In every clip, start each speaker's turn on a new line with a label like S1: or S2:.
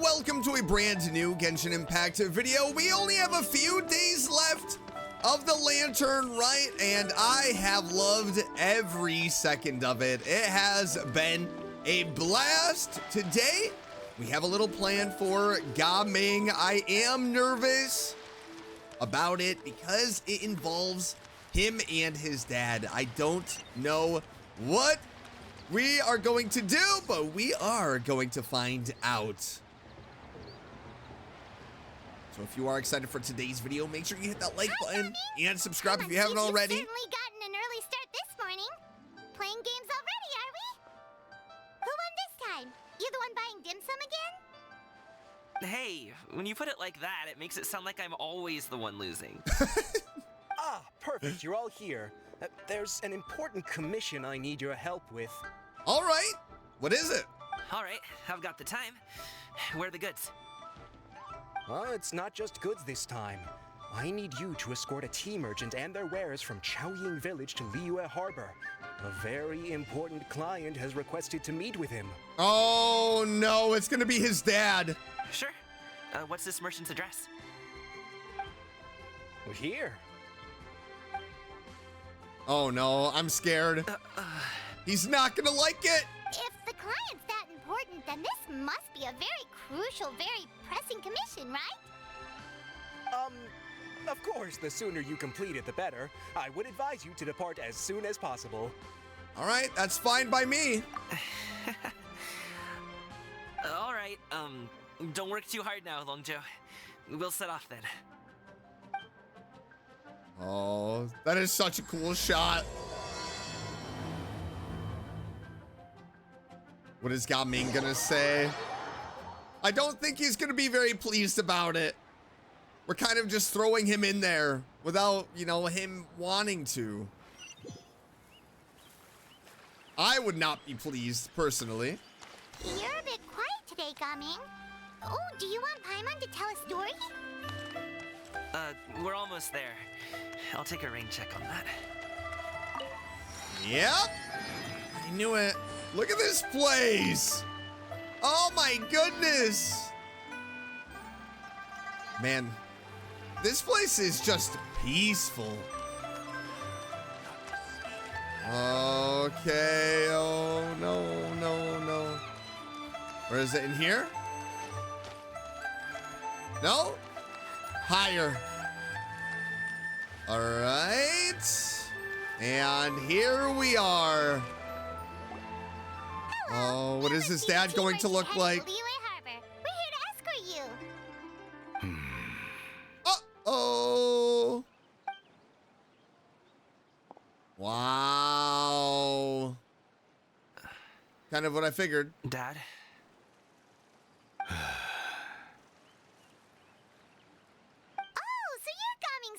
S1: welcome to a brand new Genshin Impact video. We only have a few days left of the Lantern Rite, and I have loved every second of it. It has been a blast. Today, we have a little plan for Gaming. I am nervous about it because it involves him and his dad. I don't know what we are going to do, but we are going to find out. So if you are excited for today's video, make sure you hit that like button and subscribe if you haven't already.
S2: We've certainly gotten an early start this morning. Playing games already, are we? Who won this time? You the one buying dim sum again?
S3: Hey, when you put it like that, it makes it sound like I'm always the one losing.
S4: Ah, perfect. You're all here. There's an important commission I need your help with.
S1: All right. What is it?
S3: All right, I've got the time. Where are the goods?
S4: Well, it's not just goods this time. I need you to escort a tea merchant and their wares from Chaoying Village to Liyue Harbor. A very important client has requested to meet with him.
S1: Oh, no. It's going to be his dad.
S3: Sure. What's this merchant's address?
S4: Here.
S1: Oh, no. I'm scared. He's not going to like it.
S2: If the client's that important, then this must be a very crucial, very pressing commission, right?
S4: Of course, the sooner you complete it, the better. I would advise you to depart as soon as possible.
S1: All right. That's fine by me.
S3: All right, don't work too hard now, Longjo. We'll set off then.
S1: Oh, that is such a cool shot. What is Gaming gonna say? I don't think he's gonna be very pleased about it. We're kind of just throwing him in there without, you know, him wanting to. I would not be pleased, personally.
S2: You're a bit quiet today, Gaming. Oh, do you want Paimon to tell a story?
S3: We're almost there. I'll take a rain check on that.
S1: Yep. I knew it. Look at this place. Oh my goodness. Man, this place is just peaceful. Okay. Oh, no, no, no. Where is it? In here? No? Higher. All right. And here we are. Oh, what is his dad going to look like?
S2: Liyue Harbor. We're here to escort you.
S1: Uh-oh. Wow. Kind of what I figured.
S3: Dad?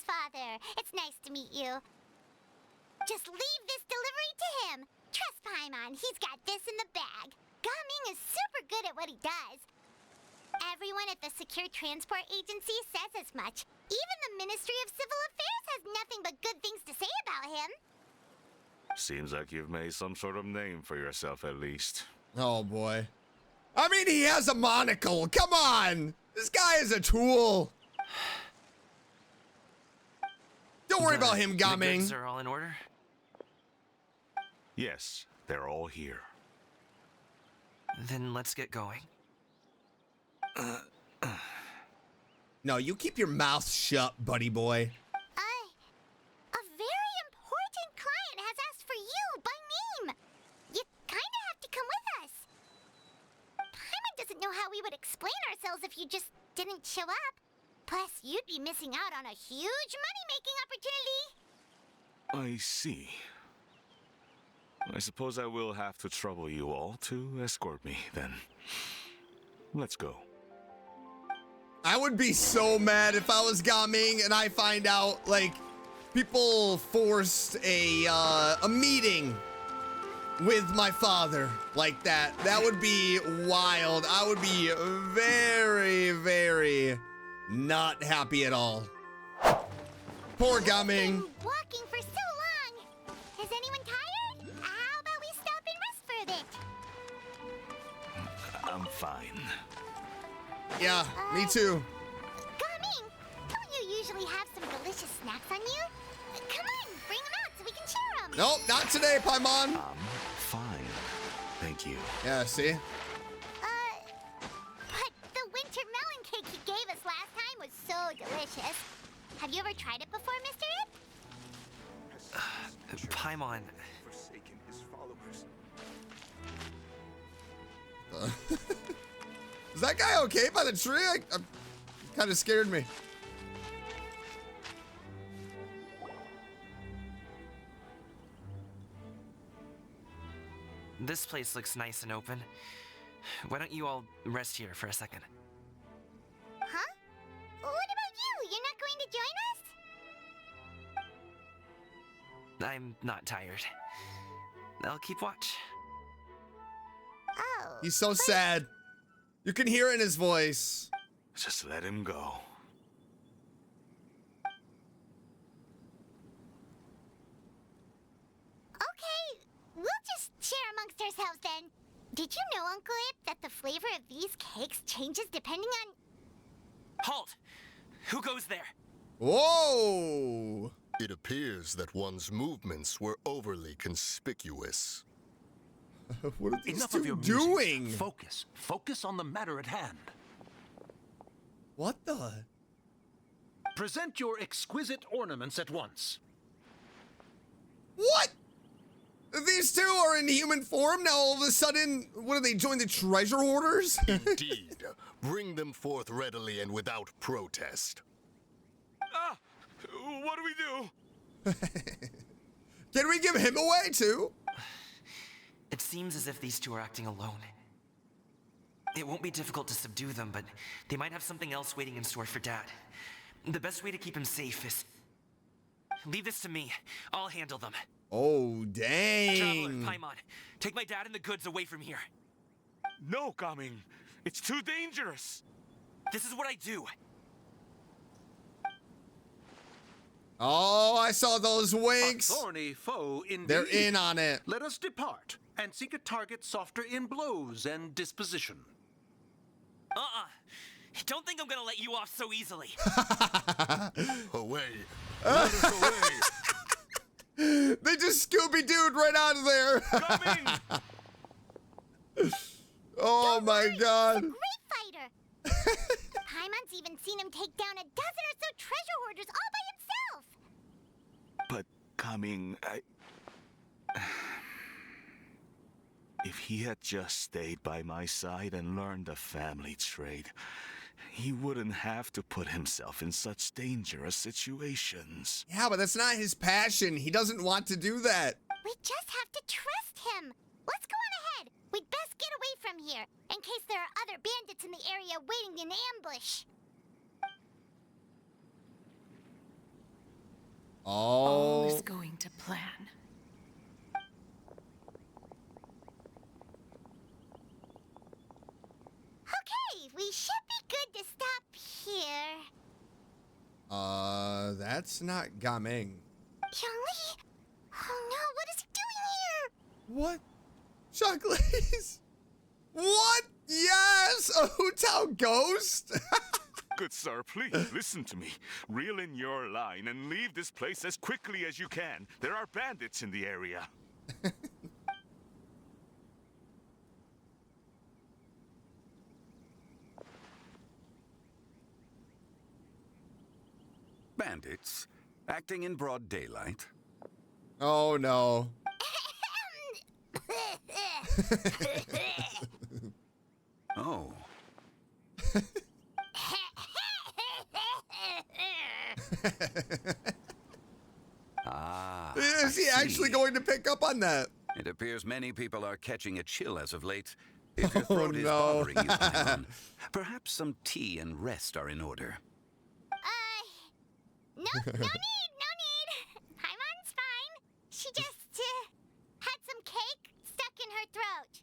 S2: Father, it's nice to meet you. Just leave this delivery to him. Trust Paimon, he's got this in the bag. Gaming is super good at what he does. Everyone at the Secure Transport Agency says as much. Even the Ministry of Civil Affairs has nothing but good things to say about him.
S5: Seems like you've made some sort of name for yourself, at least.
S1: Oh, boy. I mean, he has a monocle. Come on. This guy is a tool. Don't worry about him, Gaming.
S3: The goods are all in order?
S5: Yes, they're all here.
S3: Then let's get going.
S1: No, you keep your mouth shut, buddy boy.
S2: A very important client has asked for you by name. You kind of have to come with us. Paimon doesn't know how we would explain ourselves if you just didn't show up. Plus, you'd be missing out on a huge money-making opportunity.
S5: I see. I suppose I will have to trouble you all to escort me, then. Let's go.
S1: I would be so mad if I was Gaming and I find out, like, people forced a meeting with my father like that. That would be wild. I would be very, very not happy at all. Poor Gaming.
S2: Walking for so long. Is anyone tired? How about we stop and rest for a bit?
S5: I'm fine.
S1: Yeah, me too.
S2: Gumming, don't you usually have some delicious snacks on you? Come on, bring them out so we can share them.
S1: Nope, not today, Paimon.
S5: Fine. Thank you.
S1: Yeah, see?
S2: But the winter melon cake you gave us last time was so delicious. Have you ever tried it before, Mr. Ip?
S3: Paimon.
S4: Forsaken his followers.
S1: Is that guy okay by the tree? I'm kind of scared me.
S3: This place looks nice and open. Why don't you all rest here for a second?
S2: Huh? What about you? You're not going to join us?
S3: I'm not tired. I'll keep watch.
S2: Oh.
S1: He's so sad. You can hear it in his voice.
S5: Just let him go.
S2: Okay, we'll just share amongst ourselves then. Did you know, Uncle Ip, that the flavor of these cakes changes depending on...
S3: Halt! Who goes there?
S1: Whoa!
S6: It appears that one's movements were overly conspicuous.
S1: What are these
S7: Enough
S1: two
S7: of your musings.
S1: doing?
S7: Focus. Focus on the matter at hand.
S1: What the?
S7: Present your exquisite ornaments at once.
S1: What? These two are in human form now. All of a sudden, what do they join the treasure hoarders?
S6: Indeed. Bring them forth readily and without protest.
S5: Ah! What do we do?
S1: Can we give him away too?
S3: It seems as if these two are acting alone. It won't be difficult to subdue them, but they might have something else waiting in store for Dad. The best way to keep him safe is... Leave this to me. I'll handle them.
S1: Oh,
S3: Traveler,
S1: dang.
S3: Paimon, take my dad and the goods away from here.
S5: No, Gaming. It's too dangerous.
S3: This is what I do.
S1: Oh, I saw those
S7: A
S1: winks.
S7: thorny foe indeed.
S1: They're in on it.
S7: Let us depart and seek a target softer in blows and disposition.
S3: Don't think I'm gonna let you off so easily.
S6: Away. Let us away.
S1: They just Scooby-Dooed right out of there.
S5: Coming!
S1: Oh my god.
S2: Great fighter! Paimon's even seen him take down a dozen or so treasure hoarders all by himself!
S5: But Gaming, if he had just stayed by my side and learned the family trade, he wouldn't have to put himself in such dangerous situations.
S1: Yeah, but that's not his passion. He doesn't want to do that.
S2: We just have to trust him! Let's go on ahead! We'd best get away from here, in case there are other bandits in the area waiting in ambush.
S8: All
S1: Oh.
S8: is going to plan.
S2: Okay, we should be good to stop here.
S1: That's not Gaming.
S2: Zhongli? Oh no, what is he doing here?
S1: What? Chocolates? What? Yes! A Hutao ghost?
S5: Good sir, please listen to me. Reel in your line and leave this place as quickly as you can. There are bandits in the area.
S9: Bandits? Acting in broad daylight?
S1: Oh no.
S9: Oh. Ah.
S1: Is he
S9: I
S1: actually
S9: see.
S1: going to pick up on that?
S9: It appears many people are catching a chill as of late. If your
S1: Oh,
S9: throat is
S1: no.
S9: bothering you, Paimon, perhaps some tea and rest are in order.
S2: No need. Paimon's fine. She just, had some cake stuck in her throat.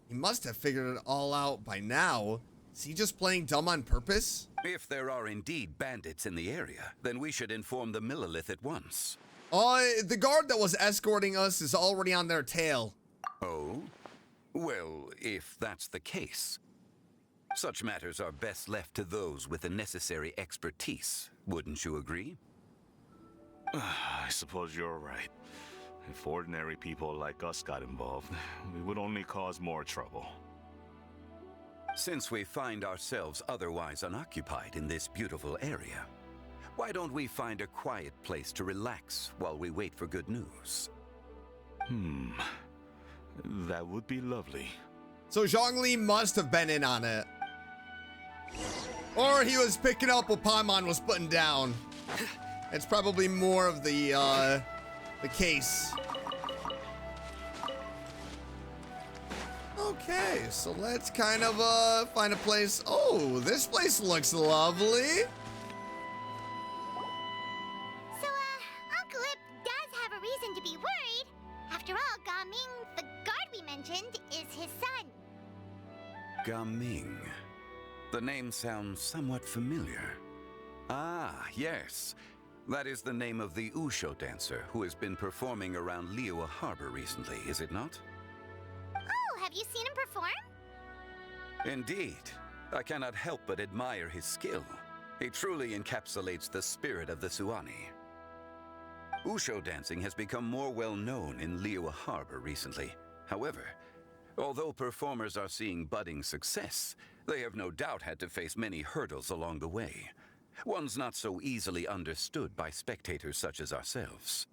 S1: He must have figured it all out by now. Is he just playing dumb on purpose?
S9: If there are indeed bandits in the area, then we should inform the Millilith at once.
S1: Oh, the guard that was escorting us is already on their tail.
S9: Oh? Well, if that's the case, such matters are best left to those with the necessary expertise. Wouldn't you agree?
S5: I suppose you're right. If ordinary people like us got involved, we would only cause more trouble.
S9: Since we find ourselves otherwise unoccupied in this beautiful area, why don't we find a quiet place to relax while we wait for good news?
S5: That would be lovely.
S1: So Zhongli must have been in on it. Or he was picking up what Paimon was putting down. It's probably more of the case. Okay, so let's kind of find a place. Oh, this place looks lovely.
S2: So, Uncle Ip does have a reason to be worried. After all, Gaming, the guard we mentioned, is his son.
S9: Gaming. The name sounds somewhat familiar. Ah, yes. That is the name of the Wushu dancer who has been performing around Liyue Harbor recently, is it not?
S2: Oh, have you seen him perform?
S9: Indeed. I cannot help but admire his skill. He truly encapsulates the spirit of the Suani. Wushu dancing has become more well known in Liyue Harbor recently. However, although performers are seeing budding success, they have no doubt had to face many hurdles along the way. Ones not so easily understood by spectators such as ourselves.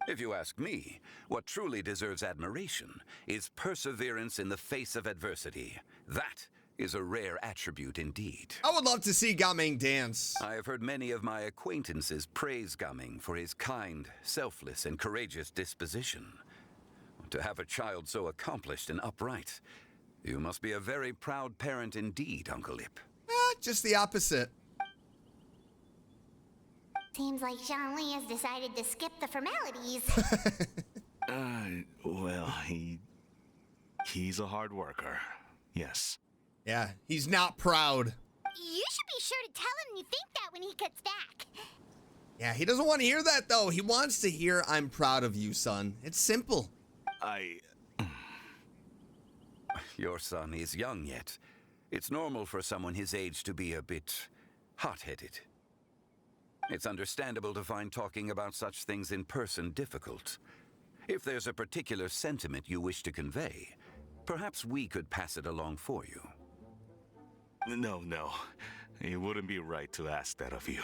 S9: If you ask me, what truly deserves admiration is perseverance in the face of adversity. That is a rare attribute indeed.
S1: I would love to see Gaming dance.
S9: I have heard many of my acquaintances praise Gaming for his kind, selfless, and courageous disposition. To have a child so accomplished and upright, you must be a very proud parent indeed, Uncle Ip.
S1: Just the opposite.
S2: Seems like Zhongli has decided to skip the formalities.
S5: Well, he's a hard worker. Yes.
S1: Yeah, he's not proud.
S2: You should be sure to tell him you think that when he gets back.
S1: Yeah, he doesn't want to hear that, though. He wants to hear, "I'm proud of you, son." It's simple.
S9: Your son is young yet. It's normal for someone his age to be a bit hot-headed. It's understandable to find talking about such things in person difficult. If there's a particular sentiment you wish to convey, perhaps we could pass it along for you.
S5: No. It wouldn't be right to ask that of you.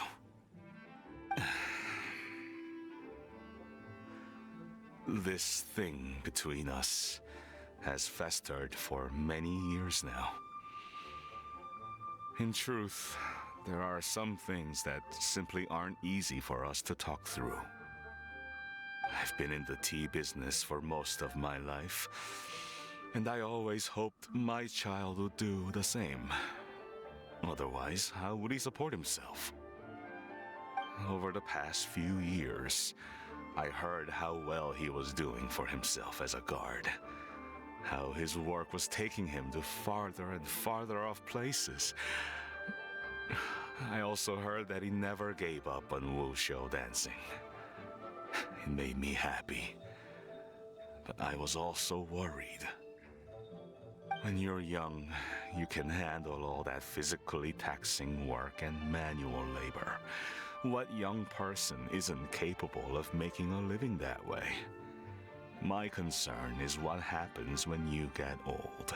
S5: This thing between us has festered for many years now. In truth, there are some things that simply aren't easy for us to talk through. I've been in the tea business for most of my life, and I always hoped my child would do the same. Otherwise, how would he support himself? Over the past few years, I heard how well he was doing for himself as a guard. How his work was taking him to farther and farther off places. I also heard that he never gave up on Wushu dancing. It made me happy. But I was also worried. When you're young, you can handle all that physically taxing work and manual labor. What young person isn't capable of making a living that way? My concern is what happens when you get old.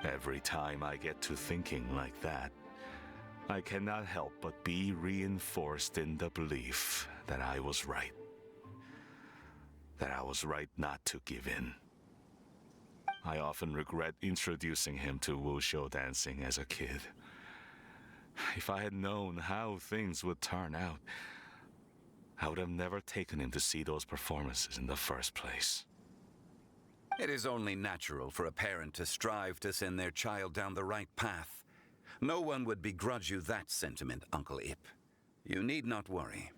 S5: Every time I get to thinking like that, I cannot help but be reinforced in the belief that I was right. That I was right not to give in. I often regret introducing him to Wushu dancing as a kid. If I had known how things would turn out, I would have never taken him to see those performances in the first place.
S9: It is only natural for a parent to strive to send their child down the right path. No one would begrudge you that sentiment, Uncle Ip. You need not worry.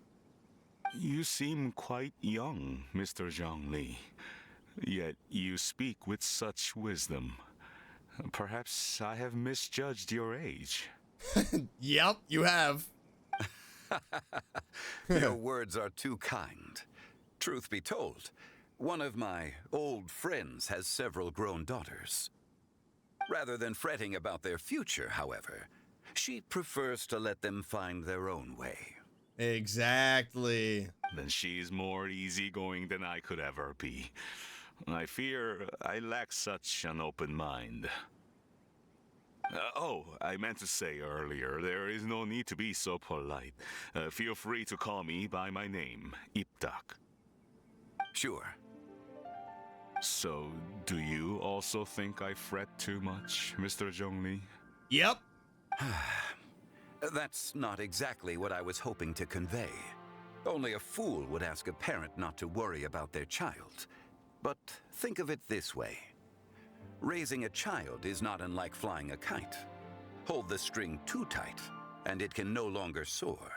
S5: You seem quite young, Mr. Zhongli. Yet you speak with such wisdom. Perhaps I have misjudged your age.
S1: Yep, you have.
S9: Your words are too kind. Truth be told, One of my old friends has several grown daughters. Rather than fretting about their future, however, she prefers to let them find their own way.
S1: Exactly.
S5: Then she's more easygoing than I could ever be. I fear I lack such an open mind. I meant to say earlier, there is no need to be so polite. Feel free to call me by my name, Iptak.
S9: Sure.
S5: So, do you also think I fret too much, Mr. Zhongli?
S1: Yep.
S9: That's not exactly what I was hoping to convey. Only a fool would ask a parent not to worry about their child. But think of it this way. Raising a child is not unlike flying a kite. Hold the string too tight, and it can no longer soar.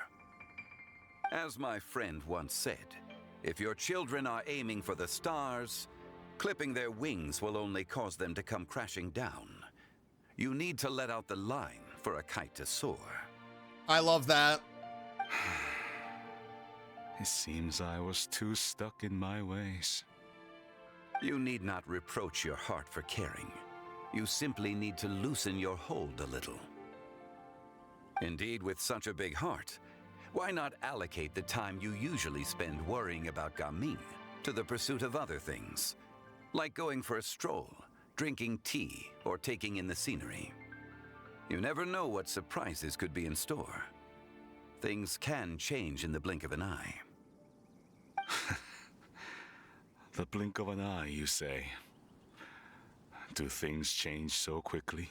S9: As my friend once said, if your children are aiming for the stars, clipping their wings will only cause them to come crashing down. You need to let out the line for a kite to soar.
S1: I love that.
S5: It seems I was too stuck in my ways.
S9: You need not reproach your heart for caring. You simply need to loosen your hold a little. Indeed, with such a big heart, why not allocate the time you usually spend worrying about Gaming to the pursuit of other things, like going for a stroll, drinking tea, or taking in the scenery? You never know what surprises could be in store. Things can change in the blink of an eye.
S5: The blink of an eye, you say? Do things change so quickly?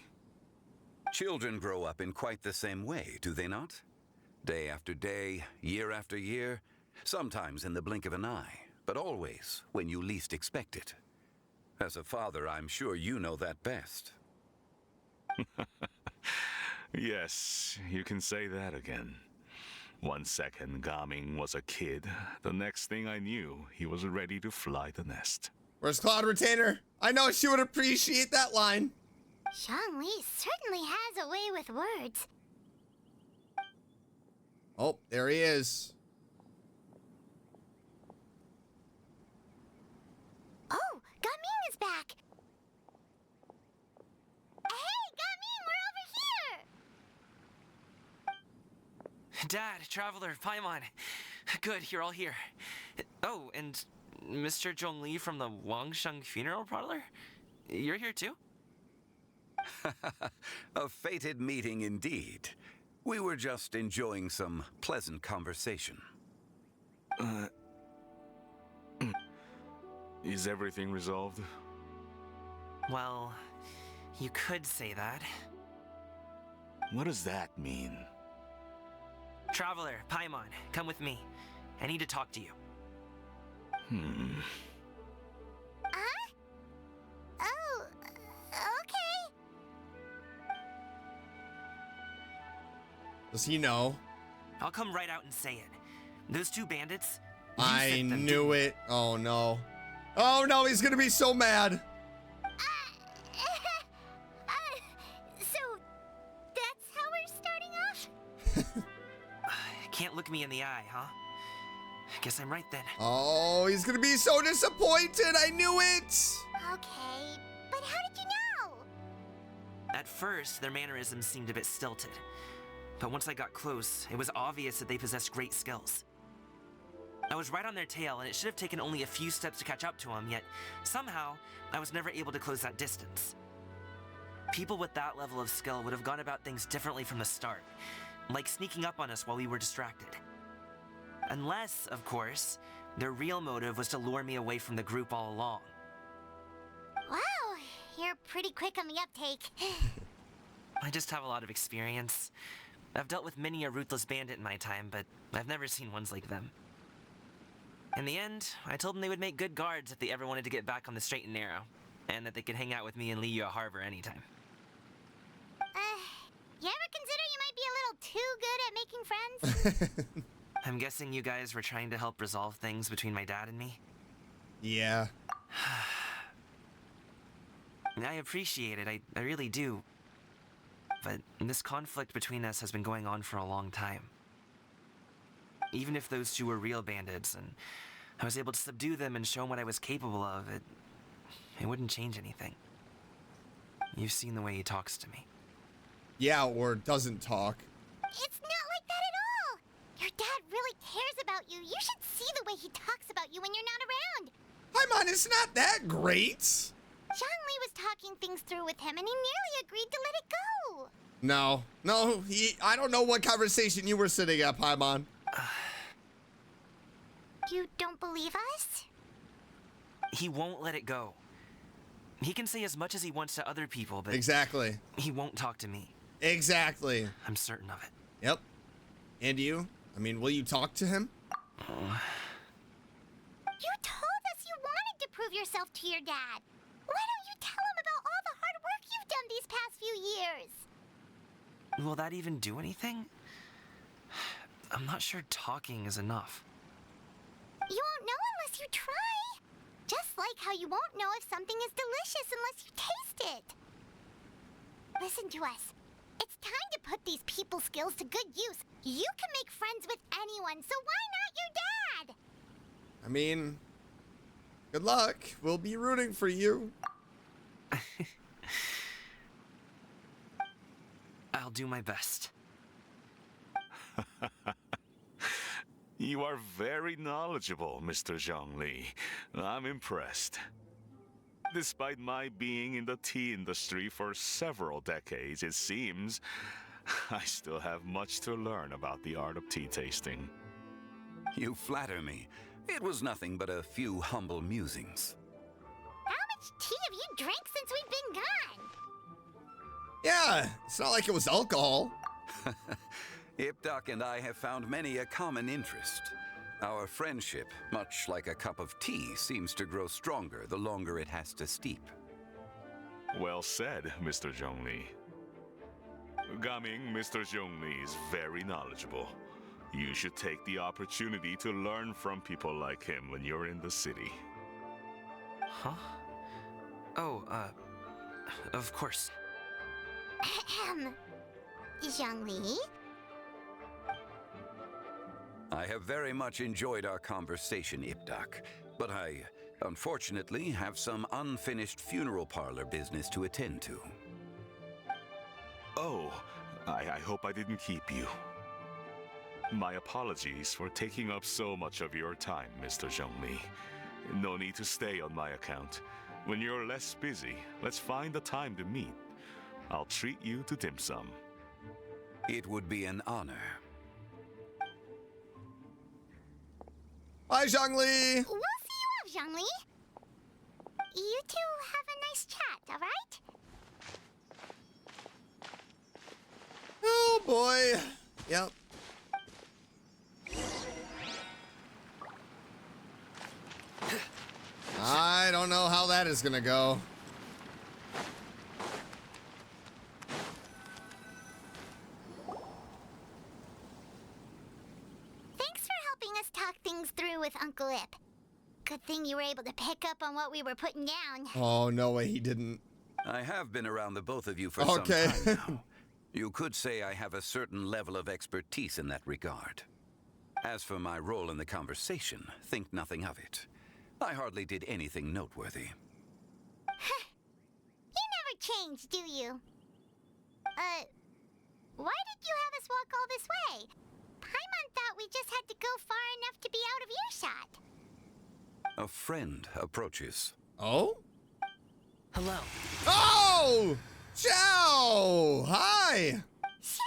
S9: Children grow up in quite the same way, do they not? Day after day, year after year, sometimes in the blink of an eye, but always when you least expect it. As a father, I'm sure you know that best.
S5: Yes, you can say that again. 1 second, Gaming was a kid. The next thing I knew, he was ready to fly the nest.
S1: Where's Cloud Retainer? I know she would appreciate that line.
S2: Zhongli certainly has a way with words.
S1: Oh, there he is.
S2: Oh, Gaming is back. Hey, Gaming, we're over here.
S3: Dad, Traveler, Paimon. Good, you're all here. Oh, and Mr. Zhongli from the Wangsheng Funeral Parlor? You're here too?
S9: A fated meeting indeed. We were just enjoying some pleasant conversation.
S5: Is everything resolved?
S3: Well, you could say that.
S5: What does that mean?
S3: Traveler, Paimon, come with me. I need to talk to you.
S2: Oh, okay.
S1: Does he know?
S3: I'll come right out and say it. Those two bandits, you
S1: I
S3: sent them,
S1: knew it. Oh no. Oh no, he's gonna be so mad.
S2: So, that's how we're starting off?
S3: Can't look me in the eye, huh? Guess I'm right then.
S1: Oh, he's gonna be so disappointed. I knew it.
S2: Okay, but how did you know?
S3: At first, their mannerisms seemed a bit stilted. But once I got close, it was obvious that they possessed great skills. I was right on their tail, and it should have taken only a few steps to catch up to them, yet somehow, I was never able to close that distance. People with that level of skill would have gone about things differently from the start, like sneaking up on us while we were distracted. Unless, of course, their real motive was to lure me away from the group all along.
S2: Wow, you're pretty quick on the uptake.
S3: I just have a lot of experience. I've dealt with many a ruthless bandit in my time, but I've never seen ones like them. In the end, I told them they would make good guards if they ever wanted to get back on the straight and narrow, and that they could hang out with me in Liyue Harbor anytime.
S2: You ever consider you might be a little too good at making friends?
S3: I'm guessing you guys were trying to help resolve things between my dad and me?
S1: Yeah.
S3: I appreciate it, I really do. But this conflict between us has been going on for a long time. Even if those two were real bandits, and I was able to subdue them and show them what I was capable of, it wouldn't change anything. You've seen the way he talks to me.
S1: Yeah, or doesn't talk.
S2: It's not like that at all. Your dad really cares about you. You should see the way he talks about you when you're not around.
S1: Paimon, it's not that great.
S2: Zhongli was talking things through with him, and he nearly agreed to let it go.
S1: No, I don't know what conversation you were sitting at, Paimon.
S2: You don't believe us?
S3: He won't let it go. He can say as much as he wants to other people, but
S1: Exactly.
S3: he won't talk to me.
S1: Exactly.
S3: I'm certain of it.
S1: Yep. And you? I mean, will you talk to him?
S2: You told us you wanted to prove yourself to your dad. Why don't you tell him about all the hard work you've done these past few years?
S3: Will that even do anything? I'm not sure talking is enough.
S2: You won't know unless you try. Just like how you won't know if something is delicious unless you taste it. Listen to us. It's time to put these people skills to good use. You can make friends with anyone, so why not your dad?
S1: I mean, good luck. We'll be rooting for you.
S3: I'll do my best.
S5: You are very knowledgeable, Mr. Zhongli. I'm impressed. Despite my being in the tea industry for several decades, it seems I still have much to learn about the art of tea tasting.
S9: You flatter me. It was nothing but a few humble musings.
S2: How much tea have you drank since we've been gone?
S1: Yeah, it's not like it was alcohol.
S9: Ipdak and I have found many a common interest. Our friendship, much like a cup of tea, seems to grow stronger the longer it has to steep.
S5: Well said, Mr. Zhongli. Gaming, Mr. Zhongli is very knowledgeable. You should take the opportunity to learn from people like him when you're in the city.
S3: Huh? Oh, of course.
S2: Zhongli?
S9: I have very much enjoyed our conversation, Ipdak, but I, unfortunately, have some unfinished funeral parlor business to attend to.
S5: Oh, I hope I didn't keep you. My apologies for taking up so much of your time, Mr. Zhongli. No need to stay on my account. When you're less busy, let's find a time to meet. I'll treat you to dim sum.
S9: It would be an honor.
S1: Bye, Zhongli.
S2: We'll see you off, Zhongli. You two have a nice chat, all right?
S1: Oh, boy. Yep. I don't know how that is gonna go.
S2: Thanks for helping us talk things through with Uncle Ip. Good thing you were able to pick up on what we were putting down.
S1: Oh, no way he didn't.
S9: I have been around the both of you for
S1: Okay.
S9: some time now. You could say I have a certain level of expertise in that regard. As for my role in the conversation, think nothing of it. I hardly did anything noteworthy.
S2: You never change, do you? Why did you have us walk all this way? Paimon thought we just had to go far enough to be out of earshot.
S9: A friend approaches.
S1: Oh?
S8: Hello.
S1: Oh! Ciao! Hi!
S2: So,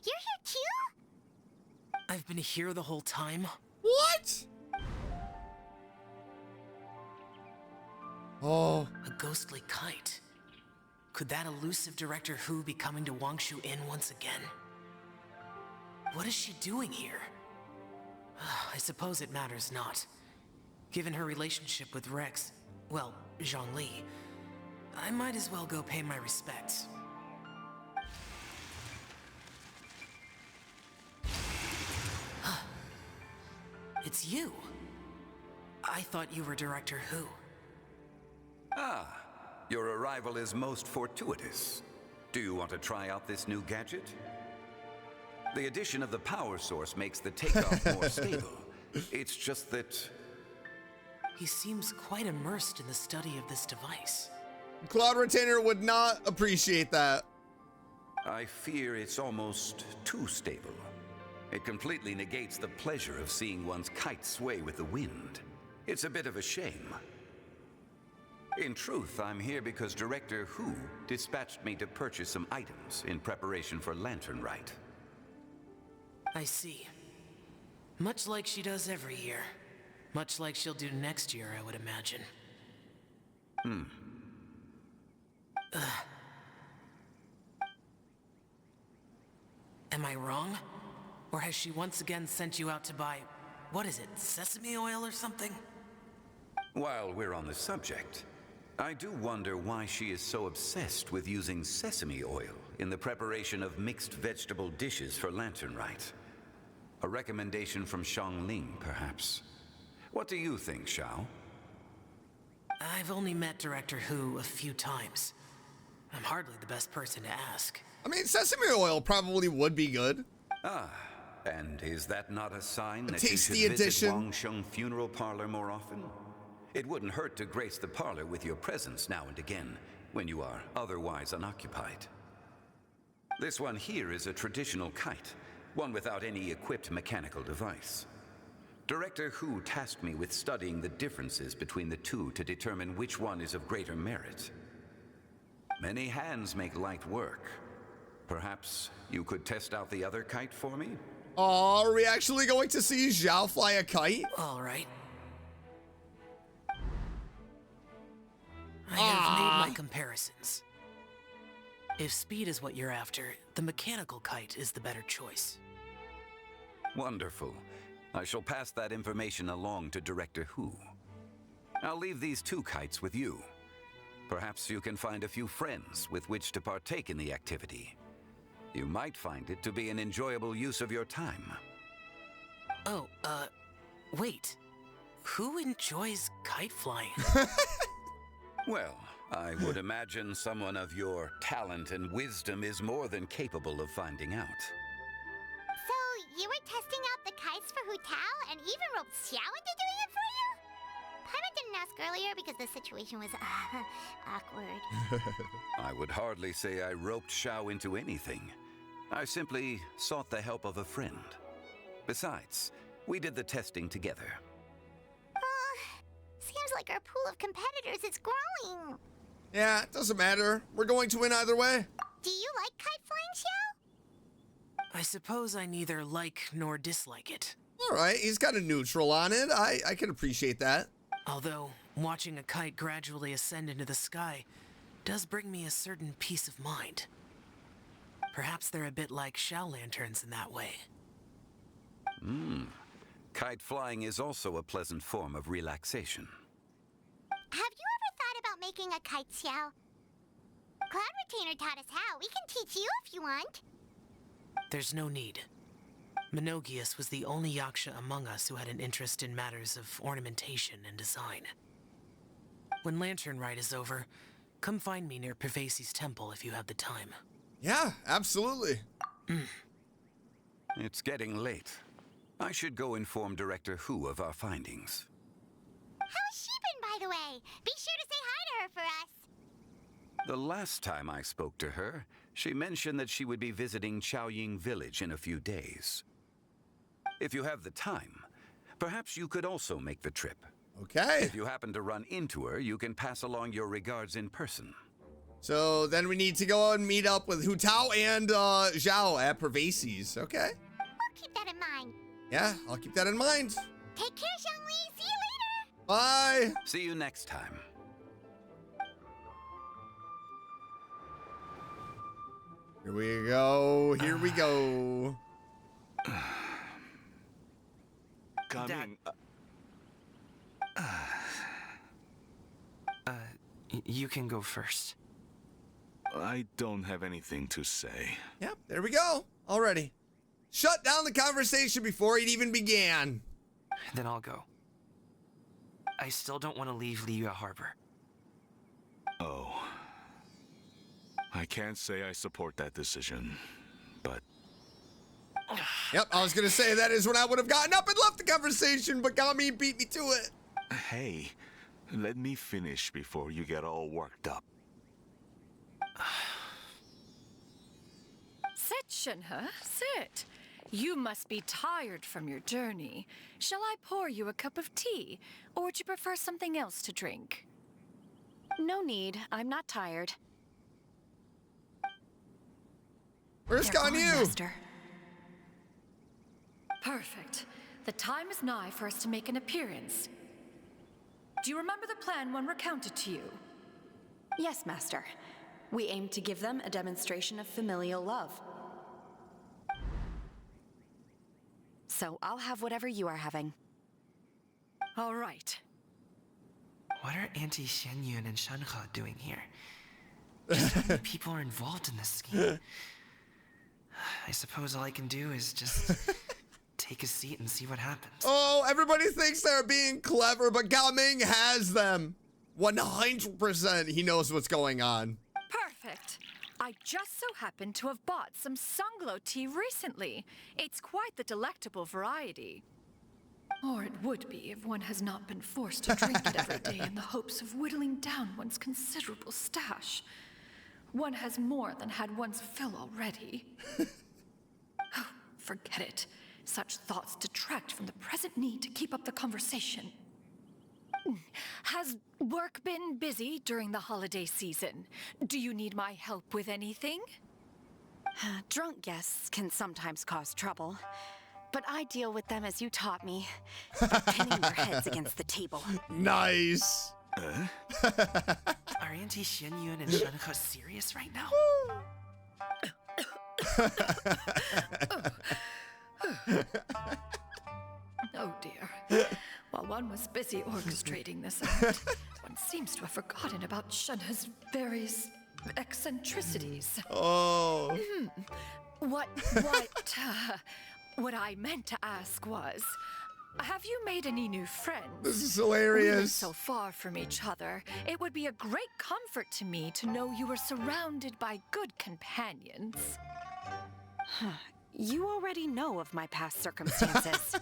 S2: you're here too?
S8: I've been here the whole time.
S1: What? Oh.
S8: A ghostly kite. Could that elusive Director Hu be coming to Wangshu Inn once again? What is she doing here? I suppose it matters not. Given her relationship with Rex, well, Zhongli, I might as well go pay my respects. It's you. I thought you were Director Hu.
S9: Ah, your arrival is most fortuitous. Do you want to try out this new gadget? The addition of the power source makes the takeoff more stable. It's just that
S8: He seems quite immersed in the study of this device.
S1: Cloud Retainer would not appreciate that.
S9: I fear it's almost too stable. It completely negates the pleasure of seeing one's kite sway with the wind. It's a bit of a shame. In truth, I'm here because Director Hu dispatched me to purchase some items in preparation for Lantern Rite.
S8: I see. Much like she does every year. Much like she'll do next year, I would imagine. Am I wrong? Or has she once again sent you out to buy, what is it, sesame oil or something?
S9: While we're on the subject, I do wonder why she is so obsessed with using sesame oil in the preparation of mixed vegetable dishes for Lantern Rite. A recommendation from Zhongli, perhaps. What do you think, Xiao?
S8: I've only met Director Hu a few times. I'm hardly the best person to ask.
S1: I mean, sesame oil probably would be good.
S9: And is that not a sign that
S1: tasty
S9: you should visit
S1: addition.
S9: Wangsheng Funeral Parlor more often? It wouldn't hurt to grace the parlor with your presence now and again, when you are otherwise unoccupied. This one here is a traditional kite, one without any equipped mechanical device. Director Hu tasked me with studying the differences between the two to determine which one is of greater merit. Many hands make light work. Perhaps you could test out the other kite for me?
S1: Are we actually going to see Xiao fly a kite?
S8: All right. I have made my comparisons. If speed is what you're after, the mechanical kite is the better choice.
S9: Wonderful. I shall pass that information along to Director Hu. I'll leave these two kites with you. Perhaps you can find a few friends with which to partake in the activity. You might find it to be an enjoyable use of your time.
S8: Oh, wait. Who enjoys kite flying?
S9: Well, I would imagine someone of your talent and wisdom is more than capable of finding out.
S2: So, you were testing out the kites for Hu Tao and even roped Xiao into doing it for you? Paimon didn't ask earlier because the situation was, awkward.
S9: I would hardly say I roped Xiao into anything. I simply sought the help of a friend. Besides, we did the testing together.
S2: Seems like our pool of competitors is growing.
S1: Yeah, it doesn't matter. We're going to win either way.
S2: Do you like kite flying, Xiao?
S8: I suppose I neither like nor dislike it.
S1: All right, he's got a neutral on it. I can appreciate that.
S8: Although, watching a kite gradually ascend into the sky does bring me a certain peace of mind. Perhaps they're a bit like Xiao lanterns in that way.
S9: Kite flying is also a pleasant form of relaxation.
S2: Have you ever thought about making a kite, Xiao? Cloud Retainer taught us how. We can teach you if you want.
S8: There's no need. Menogius was the only Yaksha among us who had an interest in matters of ornamentation and design. When Lantern Rite is over, come find me near Pervasi's temple if you have the time.
S1: Yeah, absolutely.
S9: It's getting late. I should go inform Director Hu of our findings.
S2: How's she been, by the way? Be sure to say hi to her for us.
S9: The last time I spoke to her, she mentioned that she would be visiting Chaoying Village in a few days. If you have the time, perhaps you could also make the trip.
S1: Okay.
S9: If you happen to run into her, you can pass along your regards in person.
S1: So then we need to go and meet up with Hu Tao and Zhao at Pervasi's. Okay.
S2: We'll keep that in mind.
S1: Yeah, I'll keep that in mind.
S2: Take care, Zhongli. See you later.
S1: Bye.
S9: See you next time.
S1: Here we go. Here we go.
S5: Coming.
S3: You can go first.
S5: I don't have anything to say.
S1: Yep, there we go. Already. Shut down the conversation before it even began.
S3: Then I'll go. I still don't want to leave Liyue Harbor.
S5: Oh. I can't say I support that decision, but...
S1: Yep, I was going to say that is when I would have gotten up and left the conversation, but Gami beat me to it.
S5: Hey, let me finish before you get all worked up.
S10: Sit, Shenhe, sit. You must be tired from your journey. Shall I pour you a cup of tea, or would you prefer something else to drink?
S11: No need. I'm not tired.
S1: Where's
S10: They're gone,
S1: Xianyun?
S10: Master. Perfect. The time is nigh for us to make an appearance. Do you remember the plan one recounted to you?
S11: Yes, Master. We aim to give them a demonstration of familial love. So I'll have whatever you are having.
S10: All right.
S3: What are Auntie Xianyun and Shenhe doing here? Just how many people are involved in this scheme? I suppose all I can do is just take a seat and see what happens.
S1: Oh, everybody thinks they're being clever, but Gaming has them. 100% he knows what's going on.
S10: Perfect. I just so happen to have bought some Sunglow tea recently. It's quite the delectable variety. Or it would be if one has not been forced to drink it every day in the hopes of whittling down one's considerable stash. One has more than had one's fill already. Oh, forget it. Such thoughts detract from the present need to keep up the conversation. Has work been busy during the holiday season? Do you need my help with anything?
S11: Drunk guests can sometimes cause trouble, but I deal with them as you taught me, by pinning their heads against the table.
S1: Nice.
S3: Are Auntie Xianyun and Shenhe serious right now?
S10: Oh dear. While one was busy orchestrating this act, one seems to have forgotten about Shenhe's various eccentricities.
S1: Oh.
S10: What I meant to ask was, have you made any new friends?
S1: This is
S10: We live
S1: hilarious.
S10: so far from each other. It would be a great comfort to me to know you were surrounded by good companions.
S11: You already know of my past circumstances.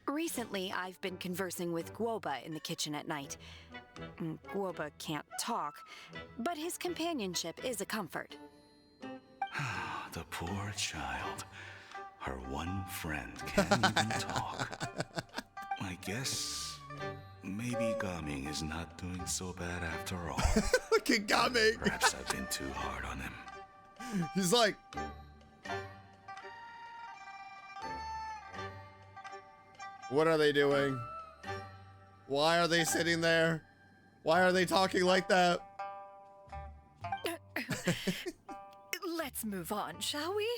S11: Recently, I've been conversing with Guoba in the kitchen at night. Guoba can't talk, but his companionship is a comfort.
S5: The poor child. Her one friend can't even talk. I guess maybe Gaming is not doing so bad after all.
S1: Look at Gaming.
S5: Perhaps I've been too hard on him.
S1: He's like, what are they doing? Why are they sitting there? Why are they talking like that?
S10: Let's move on, shall we?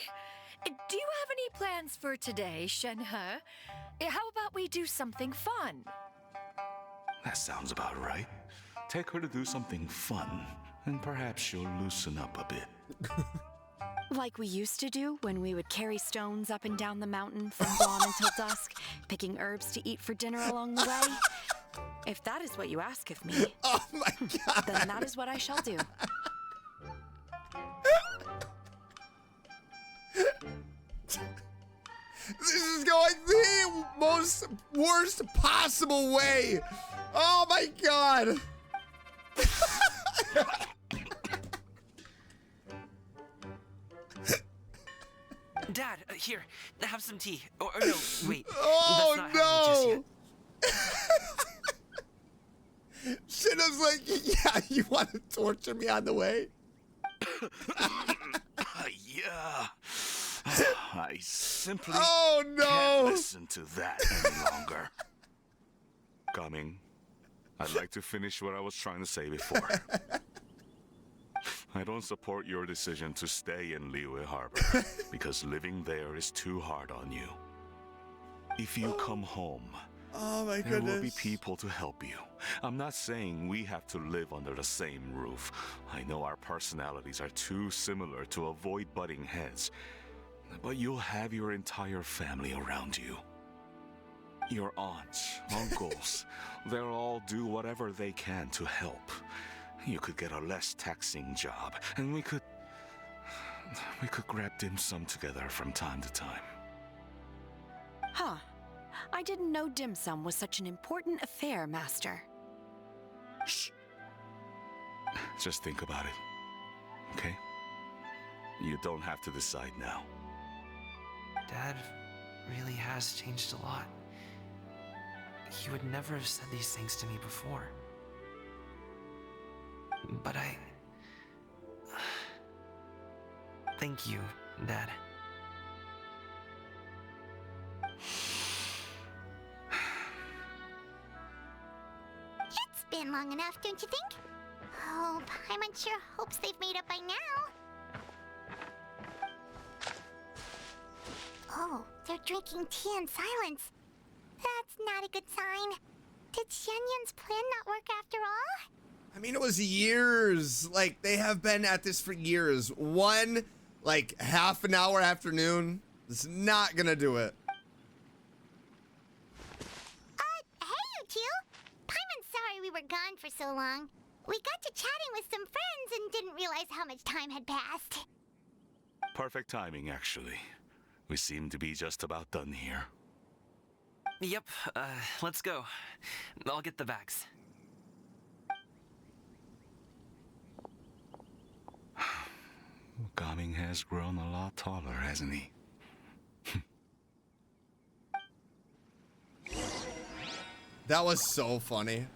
S10: Do you have any plans for today, Shenhe? How about we do something fun?
S5: That sounds about right. Take her to do something fun, and perhaps she'll loosen up a bit.
S11: Like we used to do when we would carry stones up and down the mountain from dawn until dusk, picking herbs to eat for dinner along the way. If that is what you ask of me,
S1: Oh my god.
S11: then that is what I shall do.
S1: This is going the most worst possible way. Oh my god.
S3: Dad, here, have some tea. Or no, wait.
S1: Oh
S3: that's not happening just
S1: no.
S3: yet.
S1: Shinno's like, yeah, you want to torture me on the way?
S5: Yeah. I simply
S1: Oh
S5: can't
S1: no.
S5: listen to that any longer. Coming. I'd like to finish what I was trying to say before. I don't support your decision to stay in Liyue Harbor, because living there is too hard on you. If you come home,
S1: Oh my
S5: there will be
S1: goodness.
S5: people to help you. I'm not saying we have to live under the same roof. I know our personalities are too similar to avoid butting heads. But you'll have your entire family around you. Your aunts, uncles, they'll all do whatever they can to help. You could get a less taxing job, and we could grab dim sum together from time to time.
S11: Huh. I didn't know dim sum was such an important affair, Master.
S5: Shh. Just think about it, okay? You don't have to decide now.
S3: Dad really has changed a lot. He would never have said these things to me before. But thank you, Dad.
S2: It's been long enough, don't you think? Oh, Paimon sure hopes they've made up by now. Oh, they're drinking tea in silence. That's not a good sign. Did Xianyun's plan not work after all?
S1: I mean, it was years. Like, they have been at this for years. One, like, half an hour afternoon is not gonna do it.
S2: Hey, you two! Paimon's sorry we were gone for so long. We got to chatting with some friends and didn't realize how much time had passed.
S5: Perfect timing, actually. We seem to be just about done here.
S3: Yep, let's go. I'll get the bags.
S5: Gaming has grown a lot taller, hasn't he?
S1: That was so funny.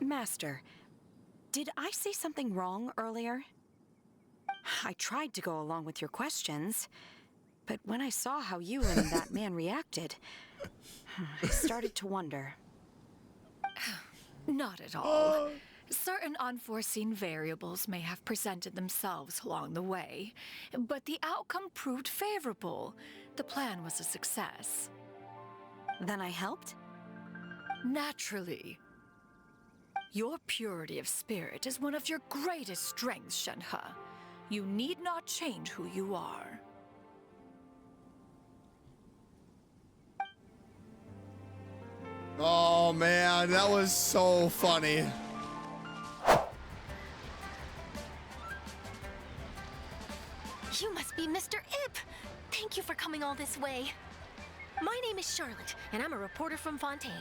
S11: Master, did I say something wrong earlier? I tried to go along with your questions, but when I saw how you and that man reacted, I started to wonder.
S10: Not at all. Certain unforeseen variables may have presented themselves along the way, but the outcome proved favorable. The plan was a success.
S11: Then I helped?
S10: Naturally. Your purity of spirit is one of your greatest strengths, Shenhe. You need not change who you are.
S1: Oh man, that was so funny.
S12: You must be Mr. Ip. Thank you for coming all this way. My name is Charlotte, and I'm a reporter from Fontaine.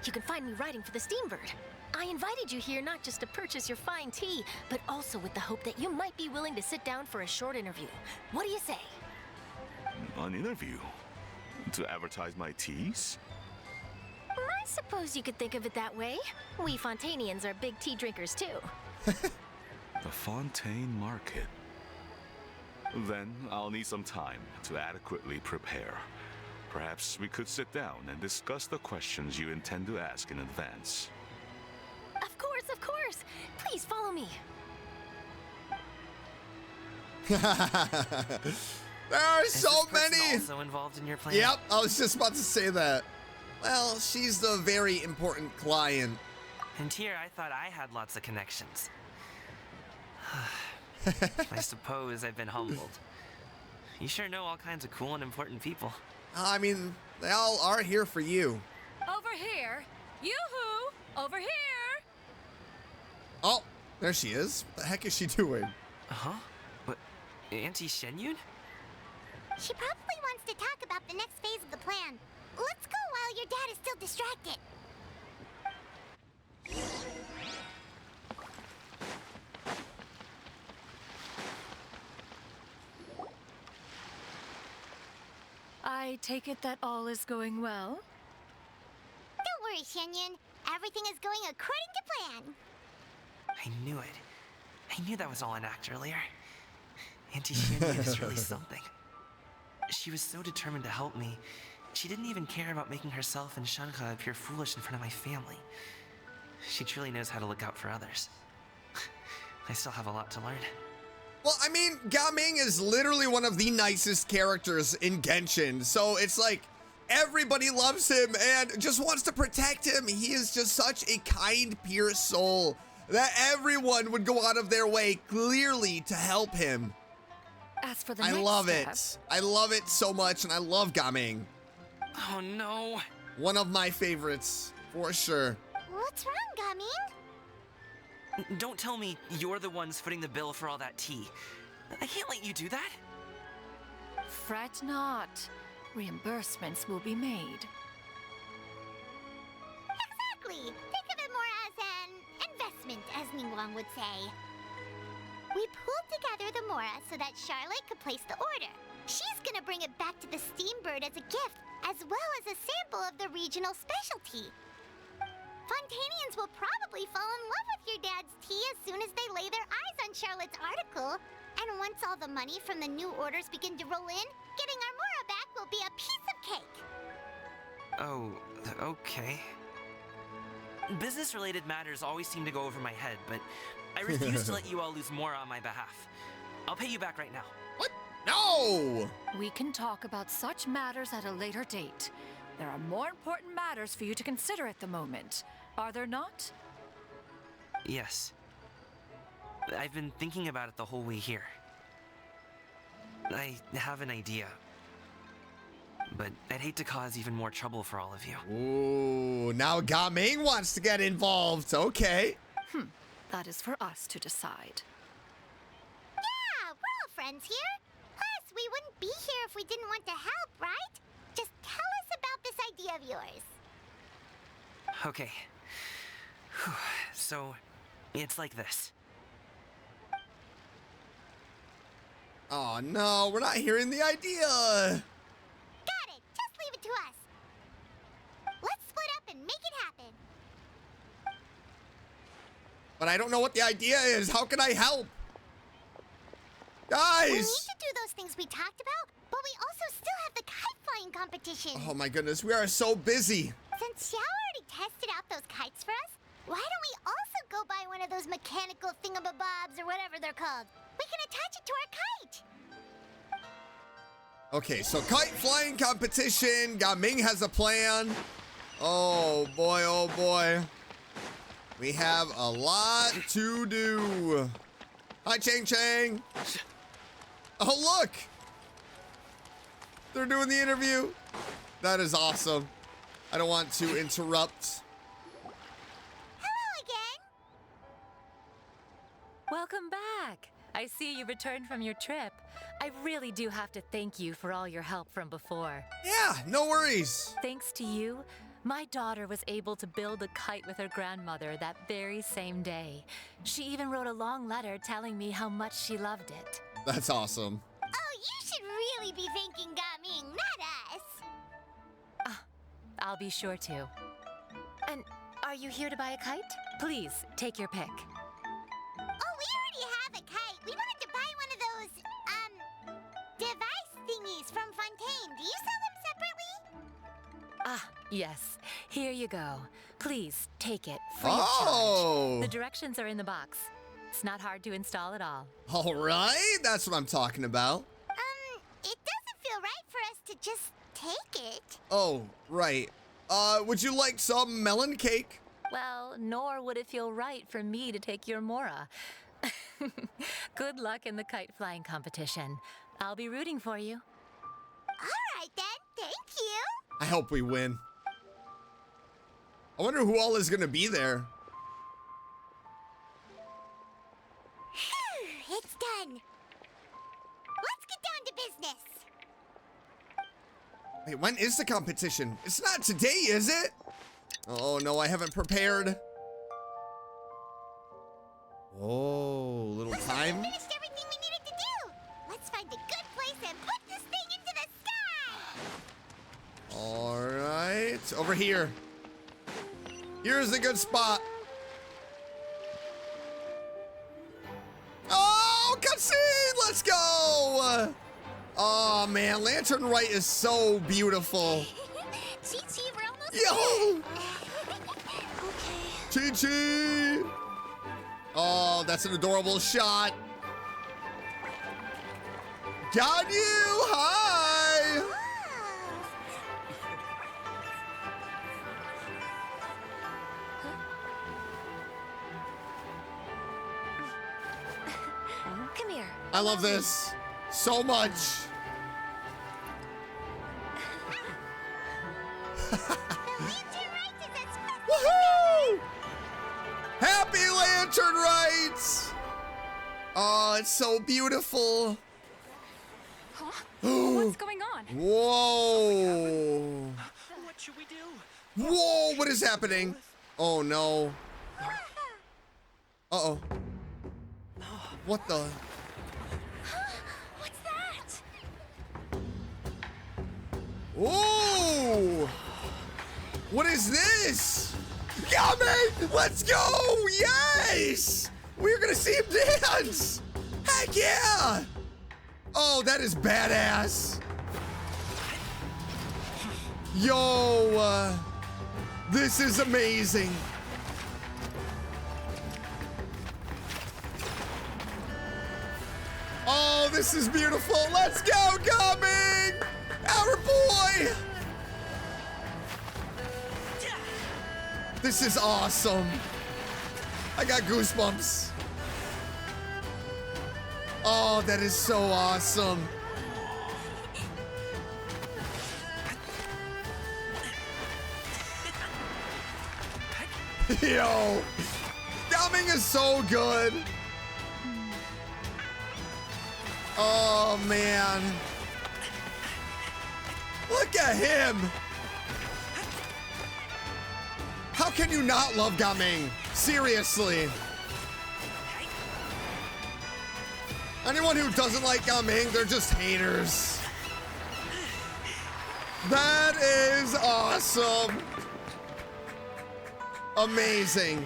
S12: You can find me writing for the Steambird. I invited you here not just to purchase your fine tea, but also with the hope that you might be willing to sit down for a short interview. What do you say?
S5: An interview? To advertise my teas?
S12: I suppose you could think of it that way. We Fontainians are big tea drinkers too.
S5: The Fontaine Market. Then I'll need some time to adequately prepare. Perhaps we could sit down and discuss the questions you intend to ask in advance.
S12: Of course, of course. Please follow me.
S1: There are so
S3: Is this person
S1: many.
S3: also involved in your plan?
S1: Yep, I was just about to say that. Well, she's the very important client.
S3: And here I thought I had lots of connections. I suppose I've been humbled. You sure know all kinds of cool and important people.
S1: I mean, they all are here for you.
S10: Over here! Yoo-hoo! Over here!
S1: Oh, there she is. What the heck is she doing?
S3: Uh-huh? What, Auntie Xianyun?
S2: She probably wants to talk about the next phase of the plan. Let's go while your dad is still distracted.
S10: I take it that all is going well?
S2: Don't worry, Xianyun. Everything is going according to plan.
S3: I knew it. I knew that was all an act earlier. Auntie Xianyun is really something. She was so determined to help me. She didn't even care about making herself and Shenhe appear foolish in front of my family. She truly knows how to look out for others. I still have a lot to learn.
S1: Well, I mean, Gaming is literally one of the nicest characters in Genshin, so it's like everybody loves him and just wants to protect him. He is just such a kind, pure soul that everyone would go out of their way clearly to help him.
S10: As for the
S1: I
S10: next
S1: love
S10: step,
S1: it. I love it so much, and I love Gaming.
S3: Oh no.
S1: One of my favorites, for sure.
S2: What's wrong, Gaming?
S3: Don't tell me you're the ones footing the bill for all that tea. I can't let you do that.
S10: Fret not. reimbursements will be made.
S2: Exactly. Think of it more as an investment, as Ningguang would say. We pulled together the Mora so that Charlotte could place the order. She's gonna bring it back to the Steambird as a gift, as well as a sample of the regional specialty. Fontanians will probably fall in love with your dad's tea as soon as they lay their eyes on Charlotte's article. And once all the money from the new orders begin to roll in, getting our Mora back will be a piece of cake.
S3: Oh, okay. Business-related matters always seem to go over my head, but I refuse to let you all lose more on my behalf. I'll pay you back right now.
S1: What? No!
S10: We can talk about such matters at a later date. There are more important matters for you to consider at the moment, are there not?
S3: Yes. I've been thinking about it the whole way here. I have an idea. But I'd hate to cause even more trouble for all of you.
S1: Ooh, now Gaming wants to get involved. Okay.
S10: That is for us to decide.
S2: Yeah, we're all friends here. Plus, we wouldn't be here if we didn't want to help, right? Just tell us about this idea of yours.
S3: Okay. So, it's like this.
S1: Oh no, we're not hearing the idea.
S2: Got it. Just leave it to us. Let's split up and make it happen.
S1: But I don't know what the idea is. How can I help?
S2: We need
S1: Guys!
S2: to do those things we talked about, but we also still have the kite flying competition.
S1: Oh my goodness, we are so busy.
S2: Since Xiao already tested out those kites for us, why don't we also go buy one of those mechanical thingamabobs or whatever they're called? We can attach it to our kite.
S1: Okay, so kite flying competition. Gaming has a plan. Oh boy, oh boy. We have a lot to do. Hi, Chang Chang. Oh, look. They're doing the interview. That is awesome. I don't want to interrupt.
S2: Hello again.
S13: Welcome back. I see you returned from your trip. I really do have to thank you for all your help from before.
S1: Yeah, no worries.
S13: Thanks to you, my daughter was able to build a kite with her grandmother that very same day. She even wrote a long letter telling me how much she loved it.
S1: That's awesome.
S2: Oh, you should really be thanking Gaming, not us.
S13: I'll be sure to. And are you here to buy a kite? Please, take your pick.
S2: Oh, we already have a kite. We wanted to buy one of those, device thingies from Fontaine. Do you sell them separately?
S13: Yes. Here you go. Please, take it, free of
S1: Oh!
S13: charge. The directions are in the box. It's not hard to install at all.
S1: All right, that's what I'm talking about.
S2: It doesn't feel right for us to just take it.
S1: Oh, right. Would you like some melon cake?
S13: Well, nor would it feel right for me to take your Mora. Good luck in the kite flying competition. I'll be rooting for you.
S2: All right, then. Thank you.
S1: I hope we win. I wonder who all is gonna be there.
S2: It's done. Let's get down to business.
S1: Wait, when is the competition? It's not today, is it? Oh no, I haven't prepared. Oh, little time.
S2: We finished everything we needed to do. Let's find a good place and put this thing into the sky.
S1: All right, over here. Here's a good spot. Oh, cutscene! Let's go! Oh man, Lantern Rite is so beautiful.
S2: Chi-Chi, we're almost
S1: Yo!
S2: Okay.
S1: Chi-Chi! Oh, that's an adorable shot. Got you! Hi!
S12: Come here.
S1: I love this so much. Woohoo! Happy Lantern Rites! Oh, it's so beautiful.
S10: Huh? What's going on?
S1: Whoa.
S7: What should we do?
S1: Whoa, what is happening? Oh no. Uh-oh. What the?
S12: What's that?
S1: Whoa! What is this? Coming! Let's go! Yes! We're gonna see him dance! Heck yeah! Oh, that is badass. Yo, this is amazing. Oh, this is beautiful. Let's go, coming! Our boy! This is awesome. I got goosebumps. Oh, that is so awesome. Yo, coming is so good. Oh, man. Look at him. How can you not love Gaming? Seriously. Anyone who doesn't like Gaming, they're just haters. That is awesome. Amazing.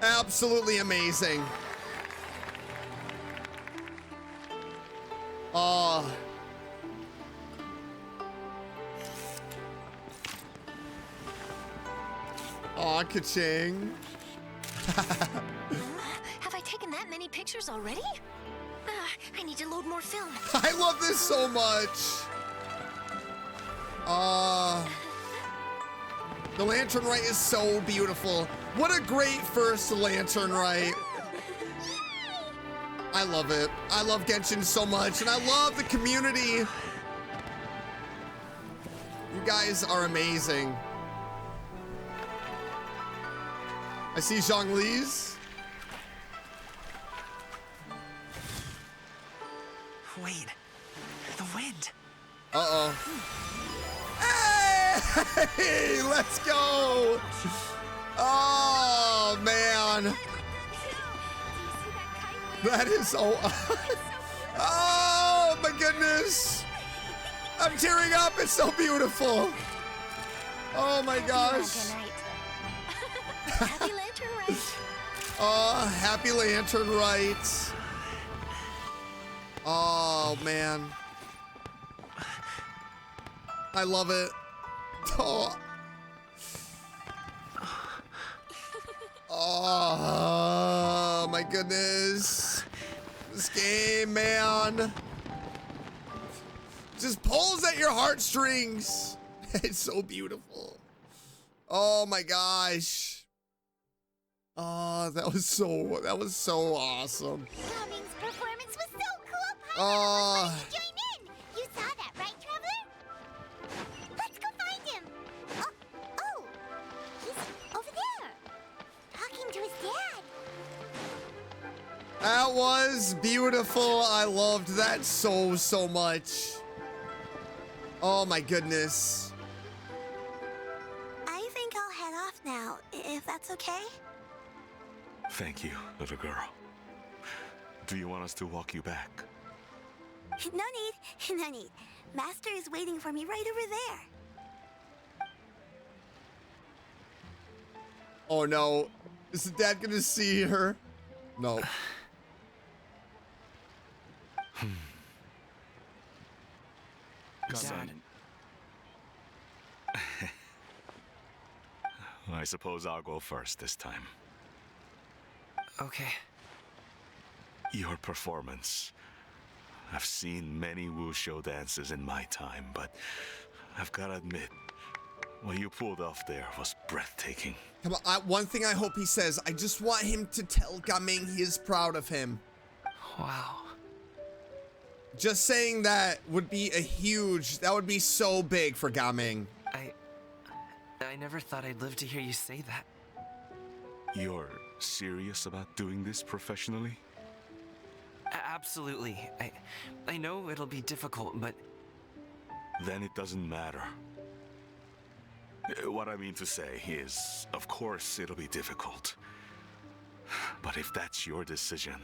S1: Absolutely amazing. Oh. Aw, ka-ching.
S12: Have I taken that many pictures already? I need to load more film.
S1: I love this so much. The Lantern Rite is so beautiful. What a great first Lantern Rite. I love it. I love Genshin so much, and I love the community. You guys are amazing. I see Zhongli's.
S8: Wait, the wind.
S1: Uh-oh. Hey, let's go. Oh, man. That is so... Oh, my goodness. I'm tearing up. It's so beautiful. Oh, my gosh.
S12: Happy Lantern Rite.
S1: Oh, happy Lantern Rite. Oh, man. I love it. Oh. Oh, my goodness. This game, man. Just pulls at your heartstrings. It's so beautiful. Oh, my gosh. Oh, that was so awesome.
S2: Gaming's performance was so cool, Pilot.
S1: Oh.
S2: Let's join in. You saw that, right, Traveler? Let's go find him. Oh, he's over there, talking to his dad.
S1: That was beautiful. I loved that so much. Oh my goodness.
S2: I think I'll head off now, if that's okay.
S5: Thank you, little girl. Do you want us to walk you back?
S2: No need. Master is waiting for me right over there.
S1: Oh no. Is the dad gonna see her? No.
S5: Son. I suppose I'll go first this time.
S3: Okay.
S5: Your performance. I've seen many wuxia dances in my time, but I've got to admit, what you pulled off there was breathtaking.
S1: Come on, one thing I hope he says, I just want him to tell Gaming he is proud of him.
S3: Wow.
S1: Just saying that would be that would be so big for Gaming.
S3: I never thought I'd live to hear you say that.
S5: You're serious about doing this professionally?
S3: Absolutely. I know it'll be difficult, but...
S5: Then it doesn't matter. What I mean to say is, of course it'll be difficult. But if that's your decision,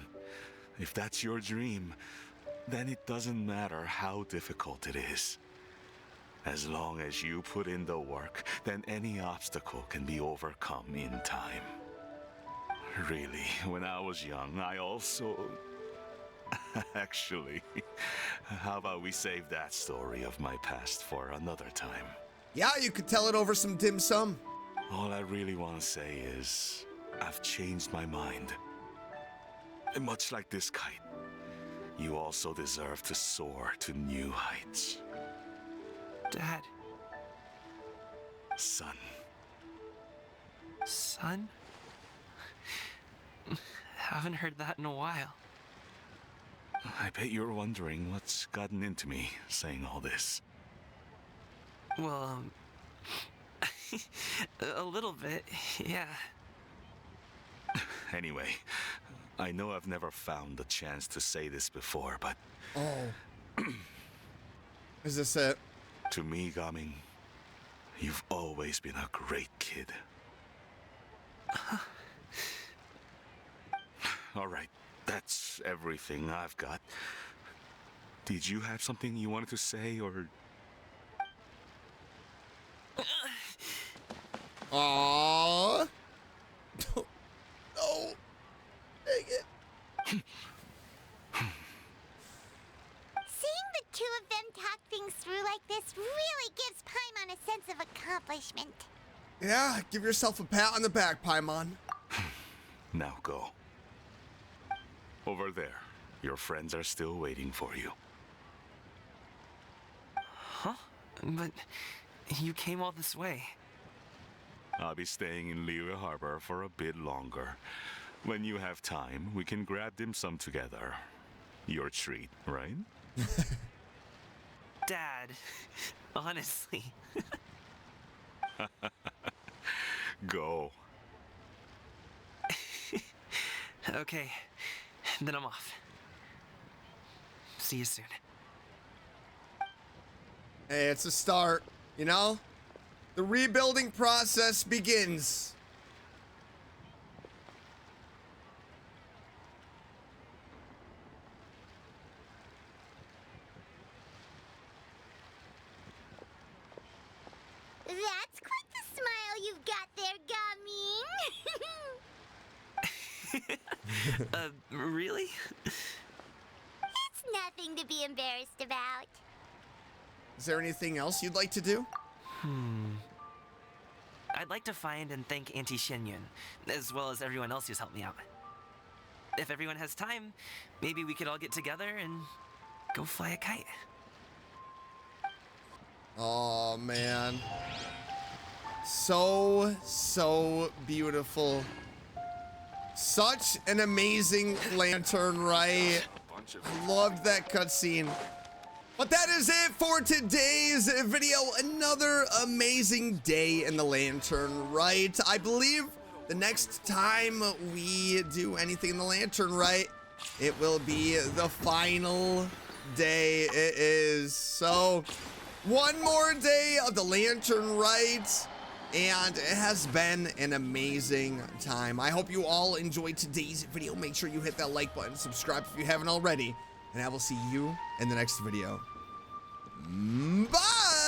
S5: if that's your dream, then it doesn't matter how difficult it is. As long as you put in the work, then any obstacle can be overcome in time. Really, when I was young, I also... Actually, how about we save that story of my past for another time?
S1: Yeah, you could tell it over some dim sum.
S5: All I really want to say is, I've changed my mind. And much like this kite, you also deserve to soar to new heights.
S3: Dad.
S5: Son.
S3: Son? Haven't heard that in a while.
S5: I bet you're wondering what's gotten into me saying all this.
S3: Well, a little bit, yeah.
S5: Anyway, I know I've never found the chance to say this before, but...
S1: Oh. Is this it?
S5: To me, Gaming, you've always been a great kid. All right, that's everything I've got. Did you have something you wanted to say, or...
S1: Aww. No. Dang it.
S2: Seeing the two of them talk things through like this really gives Paimon a sense of accomplishment.
S1: Yeah, give yourself a pat on the back, Paimon.
S5: Now go. Over there. Your friends are still waiting for you.
S3: Huh? But you came all this way.
S5: I'll be staying in Liyue Harbor for a bit longer. When you have time, we can grab dim sum together. Your treat, right?
S3: Dad, honestly.
S5: Go.
S3: Okay, then I'm off. See you soon.
S1: Hey, it's a start, you know? The rebuilding process begins.
S2: That's quite the smile you've got there, Gaming.
S3: Really?
S2: It's nothing to be embarrassed about.
S1: Is there anything else you'd like to do?
S3: I'd like to find and thank Auntie Xianyun, as well as everyone else who's helped me out. If everyone has time, maybe we could all get together and go fly a kite.
S1: Oh, man. So beautiful. Such an amazing Lantern Rite. Loved that cutscene. But that is it for today's video. Another amazing day in the Lantern Rite. I believe the next time we do anything in the Lantern Rite, it will be the final day. It is. So, one more day of the Lantern Rite, and it has been an amazing time. I hope you all enjoyed today's video. Make sure you hit that like button, subscribe if you haven't already, and I will see you in the next video. Bye!